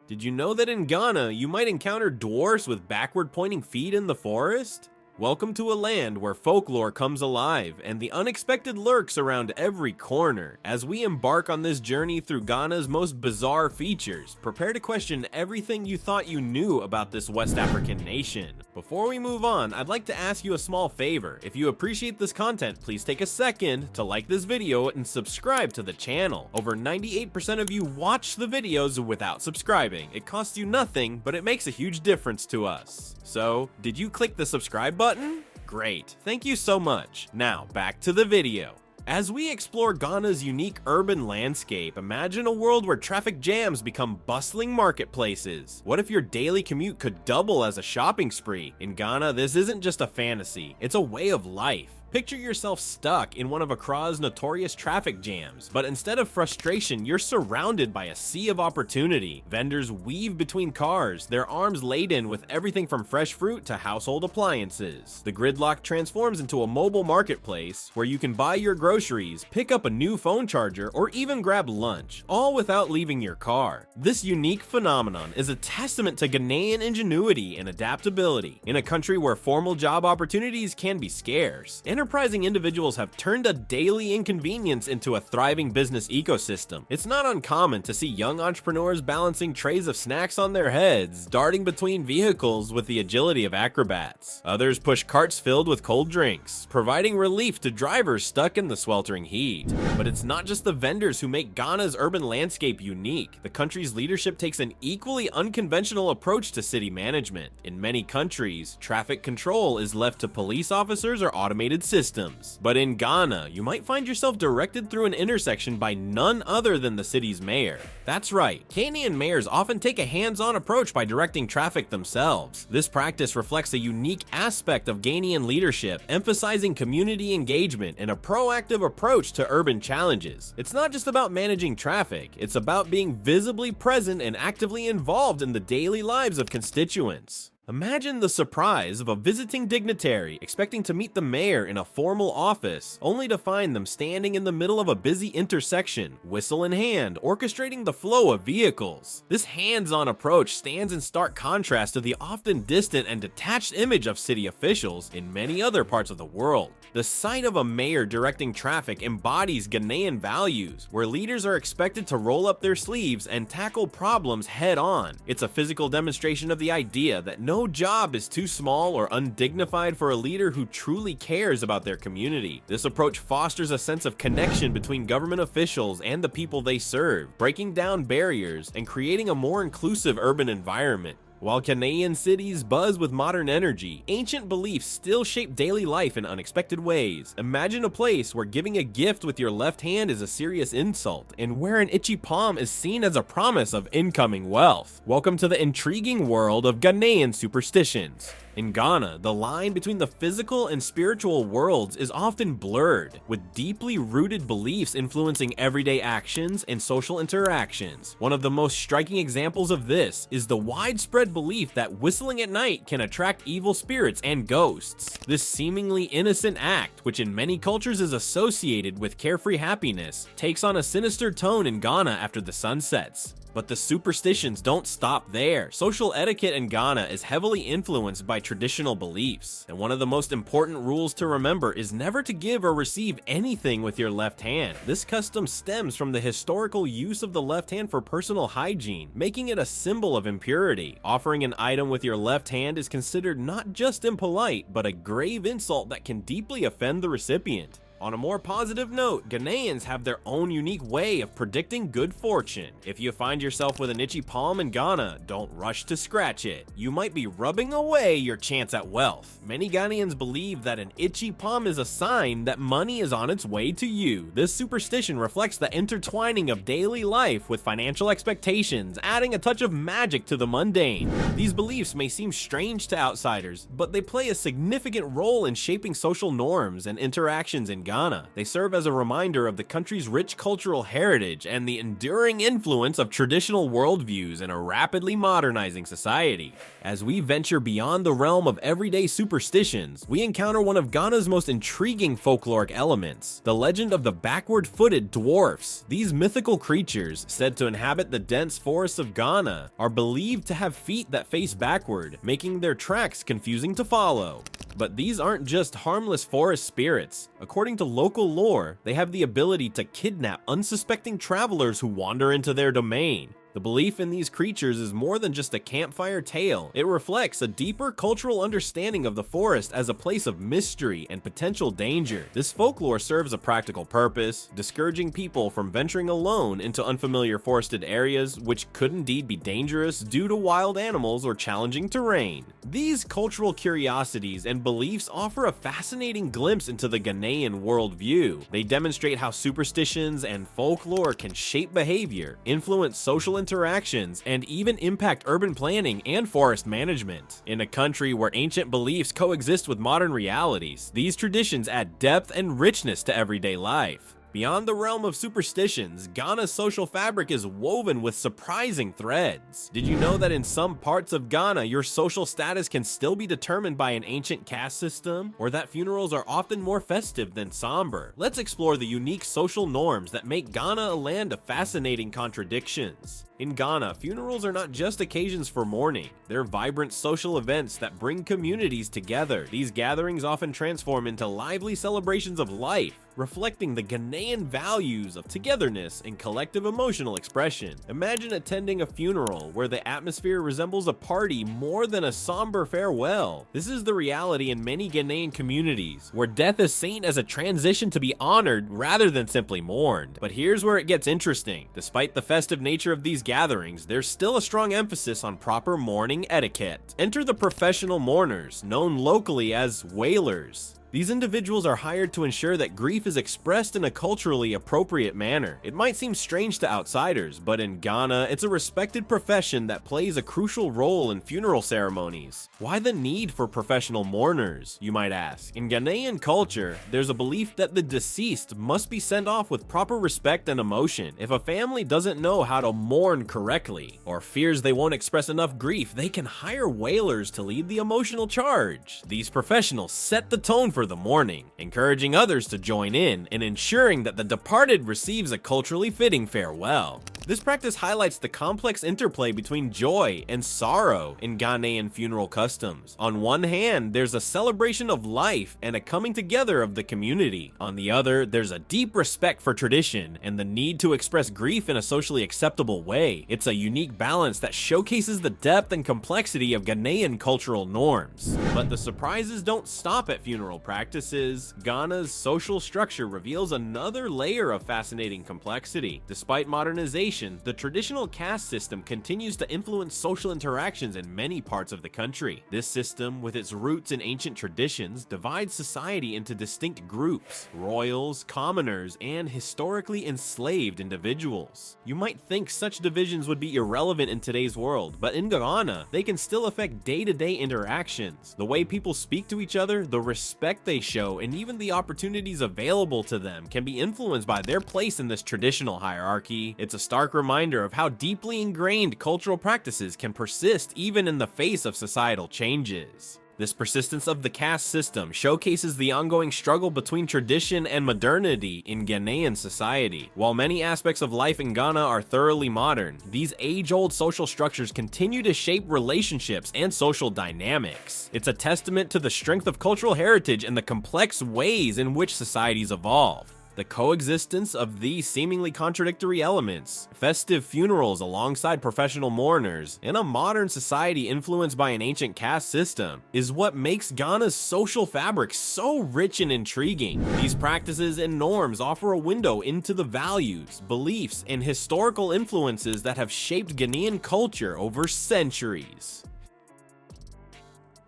Did you know that in Ghana, you might encounter dwarfs with backward-pointing feet in the forest? Welcome to a land where folklore comes alive and the unexpected lurks around every corner. As we embark on this journey through Ghana's most bizarre features, prepare to question everything you thought you knew about this West African nation. Before we move on, I'd like to ask you a small favor. If you appreciate this content, please take a second to like this video and subscribe to the channel. Over 98% of you watch the videos without subscribing. It costs you nothing, but it makes a huge difference to us. So, did you click the subscribe button? Great, thank you so much. Now, back to the video. As we explore Ghana's unique urban landscape, imagine a world where traffic jams become bustling marketplaces. What if your daily commute could double as a shopping spree? In Ghana, this isn't just a fantasy, it's a way of life. Picture yourself stuck in one of Accra's notorious traffic jams, but instead of frustration, you're surrounded by a sea of opportunity. Vendors weave between cars, their arms laden with everything from fresh fruit to household appliances. The gridlock transforms into a mobile marketplace where you can buy your groceries, pick up a new phone charger, or even grab lunch, all without leaving your car. This unique phenomenon is a testament to Ghanaian ingenuity and adaptability. In a country where formal job opportunities can be scarce, enterprising individuals have turned a daily inconvenience into a thriving business ecosystem. It's not uncommon to see young entrepreneurs balancing trays of snacks on their heads, darting between vehicles with the agility of acrobats. Others push carts filled with cold drinks, providing relief to drivers stuck in the sweltering heat. But it's not just the vendors who make Ghana's urban landscape unique. The country's leadership takes an equally unconventional approach to city management. In many countries, traffic control is left to police officers or automated systems. But in Ghana, you might find yourself directed through an intersection by none other than the city's mayor. That's right, Ghanaian mayors often take a hands-on approach by directing traffic themselves. This practice reflects a unique aspect of Ghanaian leadership, emphasizing community engagement and a proactive approach to urban challenges. It's not just about managing traffic, it's about being visibly present and actively involved in the daily lives of constituents. Imagine the surprise of a visiting dignitary expecting to meet the mayor in a formal office, only to find them standing in the middle of a busy intersection, whistle in hand, orchestrating the flow of vehicles. This hands-on approach stands in stark contrast to the often distant and detached image of city officials in many other parts of the world. The sight of a mayor directing traffic embodies Ghanaian values, where leaders are expected to roll up their sleeves and tackle problems head-on. It's a physical demonstration of the idea that no job is too small or undignified for a leader who truly cares about their community. This approach fosters a sense of connection between government officials and the people they serve, breaking down barriers and creating a more inclusive urban environment. While Ghanaian cities buzz with modern energy, ancient beliefs still shape daily life in unexpected ways. Imagine a place where giving a gift with your left hand is a serious insult, and where an itchy palm is seen as a promise of incoming wealth. Welcome to the intriguing world of Ghanaian superstitions. In Ghana, the line between the physical and spiritual worlds is often blurred, with deeply rooted beliefs influencing everyday actions and social interactions. One of the most striking examples of this is the widespread belief that whistling at night can attract evil spirits and ghosts. This seemingly innocent act, which in many cultures is associated with carefree happiness, takes on a sinister tone in Ghana after the sun sets. But the superstitions don't stop there. Social etiquette in Ghana is heavily influenced by traditional beliefs, and one of the most important rules to remember is never to give or receive anything with your left hand. This custom stems from the historical use of the left hand for personal hygiene, making it a symbol of impurity. Offering an item with your left hand is considered not just impolite, but a grave insult that can deeply offend the recipient. On a more positive note, Ghanaians have their own unique way of predicting good fortune. If you find yourself with an itchy palm in Ghana, don't rush to scratch it. You might be rubbing away your chance at wealth. Many Ghanaians believe that an itchy palm is a sign that money is on its way to you. This superstition reflects the intertwining of daily life with financial expectations, adding a touch of magic to the mundane. These beliefs may seem strange to outsiders, but they play a significant role in shaping social norms and interactions in Ghana. They serve as a reminder of the country's rich cultural heritage and the enduring influence of traditional worldviews in a rapidly modernizing society. As we venture beyond the realm of everyday superstitions, we encounter one of Ghana's most intriguing folkloric elements, the legend of the backward-footed dwarfs. These mythical creatures, said to inhabit the dense forests of Ghana, are believed to have feet that face backward, making their tracks confusing to follow. But these aren't just harmless forest spirits. According to local lore, they have the ability to kidnap unsuspecting travelers who wander into their domain. The belief in these creatures is more than just a campfire tale. It reflects a deeper cultural understanding of the forest as a place of mystery and potential danger. This folklore serves a practical purpose, discouraging people from venturing alone into unfamiliar forested areas, which could indeed be dangerous due to wild animals or challenging terrain. These cultural curiosities and beliefs offer a fascinating glimpse into the Ghanaian worldview. They demonstrate how superstitions and folklore can shape behavior, influence social interactions, and even impact urban planning and forest management. In a country where ancient beliefs coexist with modern realities, these traditions add depth and richness to everyday life. Beyond the realm of superstitions, Ghana's social fabric is woven with surprising threads. Did you know that in some parts of Ghana, your social status can still be determined by an ancient caste system? Or that funerals are often more festive than somber? Let's explore the unique social norms that make Ghana a land of fascinating contradictions. In Ghana, funerals are not just occasions for mourning. They're vibrant social events that bring communities together. These gatherings often transform into lively celebrations of life, reflecting the Ghanaian values of togetherness and collective emotional expression. Imagine attending a funeral where the atmosphere resembles a party more than a somber farewell. This is the reality in many Ghanaian communities, where death is seen as a transition to be honored rather than simply mourned. But here's where it gets interesting. Despite the festive nature of these gatherings, there's still a strong emphasis on proper mourning etiquette. Enter the professional mourners, known locally as wailers. These individuals are hired to ensure that grief is expressed in a culturally appropriate manner. It might seem strange to outsiders, but in Ghana, it's a respected profession that plays a crucial role in funeral ceremonies. Why the need for professional mourners, you might ask? In Ghanaian culture, there's a belief that the deceased must be sent off with proper respect and emotion. If a family doesn't know how to mourn correctly, or fears they won't express enough grief, they can hire wailers to lead the emotional charge. These professionals set the tone for the mourning, encouraging others to join in and ensuring that the departed receives a culturally fitting farewell. This practice highlights the complex interplay between joy and sorrow in Ghanaian funeral customs. On one hand, there's a celebration of life and a coming together of the community. On the other, there's a deep respect for tradition and the need to express grief in a socially acceptable way. It's a unique balance that showcases the depth and complexity of Ghanaian cultural norms. But the surprises don't stop at funeral practices. Ghana's social structure reveals another layer of fascinating complexity. Despite modernization, the traditional caste system continues to influence social interactions in many parts of the country. This system, with its roots in ancient traditions, divides society into distinct groups: royals, commoners, and historically enslaved individuals. You might think such divisions would be irrelevant in today's world, but in Ghana, they can still affect day-to-day interactions. The way people speak to each other, the respect they show, and even the opportunities available to them can be influenced by their place in this traditional hierarchy. It's a stark reminder of how deeply ingrained cultural practices can persist even in the face of societal changes. This persistence of the caste system showcases the ongoing struggle between tradition and modernity in Ghanaian society. While many aspects of life in Ghana are thoroughly modern, these age-old social structures continue to shape relationships and social dynamics. It's a testament to the strength of cultural heritage and the complex ways in which societies evolve. The coexistence of these seemingly contradictory elements, festive funerals alongside professional mourners, and a modern society influenced by an ancient caste system, is what makes Ghana's social fabric so rich and intriguing. These practices and norms offer a window into the values, beliefs, and historical influences that have shaped Ghanaian culture over centuries.